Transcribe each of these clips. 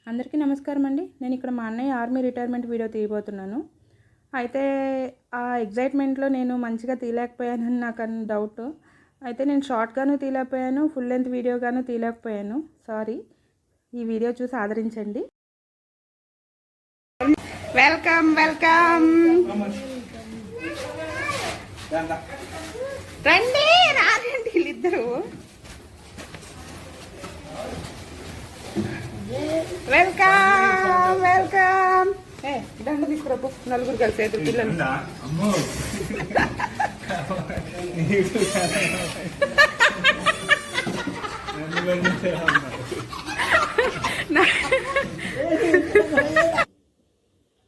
అందరికీ నమస్కారం అండి. నేను ఇక్కడ మా అన్నయ్య ఆర్మీ రిటైర్మెంట్ వీడియో తీయబోతున్నాను. అయితే ఆ ఎగ్జైట్మెంట్లో నేను మంచిగా తీయలేకపోయానని నాకు డౌట్. అయితే నేను షార్ట్గాను తీయలేకపోయాను, ఫుల్ లెంత్ వీడియోగాను తీయలేకపోయాను. సారీ. ఈ వీడియో చూసి ఆదరించండి. Welcome welcome. రండి రారండి వీళ్ళిద్దరు. Welcome welcome. దండ తీసుకురాపు, నలుగురు కలిసి ఎదురు పిల్లలు.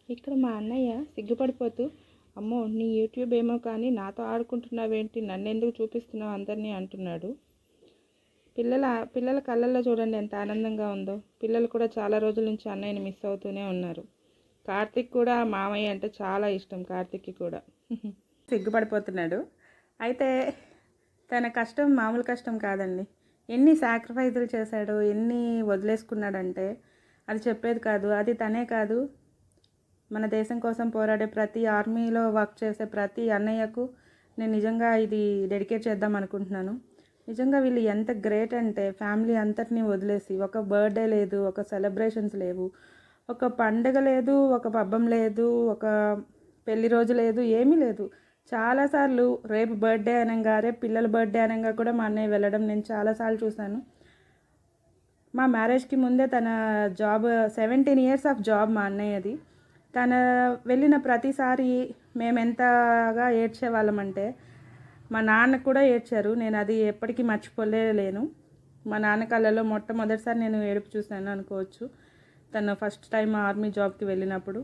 ఇక్కడ మా అన్నయ్య సిగ్గుపడిపోతూ, అమ్మో నీ యూట్యూబ్ ఏమో కానీ నాతో ఆడుకుంటున్నావేంటి, నన్ను ఎందుకు చూపిస్తున్నావు అందరినీ అంటున్నాడు. పిల్లల కళ్ళల్లో చూడండి ఎంత ఆనందంగా ఉందో. పిల్లలు కూడా చాలా రోజుల నుంచి అన్నయ్యని మిస్ అవుతూనే ఉన్నారు. కార్తిక్ కూడా మామయ్య అంటే చాలా ఇష్టం. కార్తిక్కి కూడా సిగ్గుపడిపోతున్నాడు. అయితే తన కష్టం మామూలు కష్టం కాదండి. ఎన్ని సాక్రిఫైజులు చేశాడో, ఎన్ని వదిలేసుకున్నాడంటే అది చెప్పేది కాదు. అది తనే కాదు, మన దేశం కోసం పోరాడే ప్రతి ఆర్మీలో వర్క్ చేసే ప్రతి అన్నయ్యకు నేను నిజంగా ఇది డెడికేట్ చేద్దాం అనుకుంటున్నాను. నిజంగా వీళ్ళు ఎంత గ్రేట్ అంటే, ఫ్యామిలీ అంతటినీ వదిలేసి, ఒక బర్త్డే లేదు, ఒక సెలబ్రేషన్స్ లేవు, ఒక పండగ లేదు, ఒక పబ్బం లేదు, ఒక పెళ్లి రోజు లేదు, ఏమీ లేదు. చాలాసార్లు రేపు బర్త్డే అనగా, రేపు పిల్లల బర్త్డే అనగా కూడా మా అన్నయ్య వెళ్ళడం నేను చాలాసార్లు చూశాను. మా మ్యారేజ్కి ముందే తన జాబ్ 17 years ఆఫ్ జాబ్ మా అన్నయ్యది. తన వెళ్ళిన ప్రతిసారి మేము ఎంతగా ఏడ్చేవాళ్ళమంటే, మా నాన్న కూడా ఏడ్చారు. నేను అది ఎప్పటికీ మర్చిపోలేను. మా నాన్న కళ్ళలో మొట్టమొదటిసారి నేను ఏడుపు చూశాను అనుకోవచ్చు, తను ఫస్ట్ టైం ఆర్మీ జాబ్కి వెళ్ళినప్పుడు.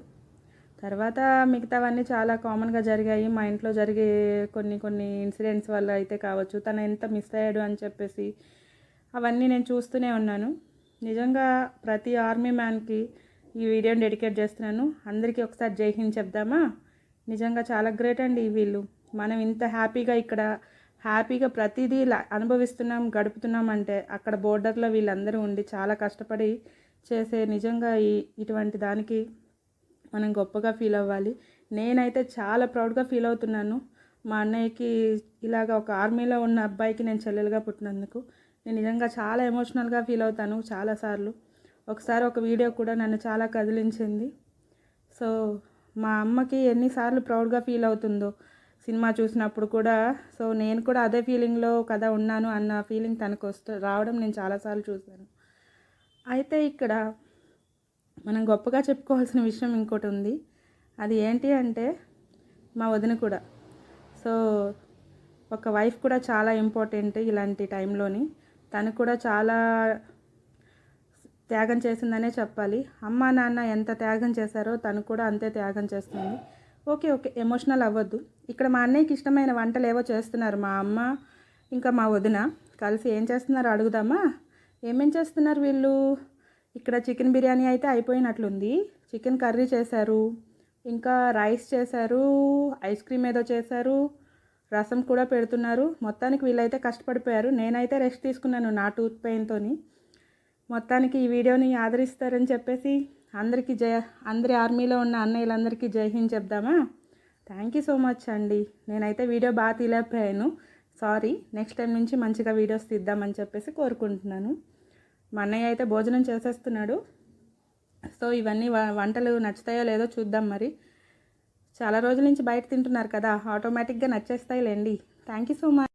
తర్వాత మిగతావన్నీ చాలా కామన్గా జరిగాయి. మా ఇంట్లో జరిగే కొన్ని ఇన్సిడెంట్స్ వల్ల అయితే కావచ్చు, తను ఎంత మిస్ అయ్యాడు అని చెప్పేసి అవన్నీ నేను చూస్తూనే ఉన్నాను. నిజంగా ప్రతి ఆర్మీ మ్యాన్కి ఈ వీడియోని డెడికేట్ చేస్తున్నాను. అందరికీ ఒకసారి జై హింద్ చెప్దామా? నిజంగా చాలా గ్రేట్ అండి వీళ్ళు. మనం ఇంత హ్యాపీగా ఇక్కడ హ్యాపీగా ప్రతిదీ అనుభవిస్తున్నాం, గడుపుతున్నాం అంటే అక్కడ బోర్డర్లో వీళ్ళందరూ ఉండి చాలా కష్టపడి చేసే నిజంగా ఇటువంటి దానికి మనం గొప్పగా ఫీల్ అవ్వాలి. నేనైతే చాలా ప్రౌడ్గా ఫీల్ అవుతున్నాను. మా అన్నయ్యకి ఇలాగ ఒక ఆర్మీలో ఉన్న అబ్బాయికి నేను చెల్లెలుగా పుట్టినందుకు నేను నిజంగా చాలా ఎమోషనల్గా ఫీల్ అవుతాను చాలాసార్లు. ఒకసారి ఒక వీడియో కూడా నన్ను చాలా కదిలించింది. సో మా అమ్మకి ఎన్నిసార్లు ప్రౌడ్గా ఫీల్ అవుతుందో సినిమా చూసినప్పుడు కూడా, సో నేను కూడా అదే ఫీలింగ్లో కదా ఉన్నాను అన్న ఫీలింగ్ తనకు రావడం నేను చాలాసార్లు చూశాను. అయితే ఇక్కడ మనం గొప్పగా చెప్పుకోవాల్సిన విషయం ఇంకోటి ఉంది. అది ఏంటి అంటే మా వదిన కూడా. సో ఒక వైఫ్ కూడా చాలా ఇంపార్టెంట్ ఇలాంటి టైంలోని. తను కూడా చాలా త్యాగం చేసిందనే చెప్పాలి. అమ్మ నాన్న ఎంత త్యాగం చేశారో తను కూడా అంతే త్యాగం చేస్తుంది. ఓకే ఎమోషనల్ అవ్వద్దు. ఇక్కడ మా అన్నయ్యకి ఇష్టమైన వంటలు ఏవో చేస్తున్నారు. మా అమ్మ ఇంకా మా వదిన కలిసి ఏం చేస్తున్నారో అడుగుదామా? ఏమేం చేస్తున్నారు వీళ్ళు? ఇక్కడ చికెన్ బిర్యానీ అయితే అయిపోయినట్లుంది. చికెన్ కర్రీ చేశారు, ఇంకా రైస్ చేశారు, ఐస్ క్రీమ్ ఏదో చేశారు, రసం కూడా పెడుతున్నారు. మొత్తానికి వీళ్ళైతే కష్టపడిపోయారు. నేనైతే రెస్ట్ తీసుకున్నాను నా టూత్ పెయిన్తోని. మొత్తానికి ఈ వీడియోని ఆదరిస్తారని చెప్పేసి అందరి ఆర్మీలో ఉన్న అన్నయ్యలందరికీ జై హింద్ చెప్దామా? థ్యాంక్ యూ సో మచ్ అండి. నేనైతే వీడియో బాగా తీయలేకపోయాను, సారీ. నెక్స్ట్ టైం నుంచి మంచిగా వీడియోస్ తీద్దామని చెప్పేసి కోరుకుంటున్నాను. మా అన్నయ్య అయితే భోజనం చేసేస్తున్నాడు. సో ఇవన్నీ వంటలు నచ్చుతాయో లేదో చూద్దాం మరి. చాలా రోజుల నుంచి బయట తింటున్నారు కదా, ఆటోమేటిక్గా నచ్చేస్తాయిలేండి. Thank you so much.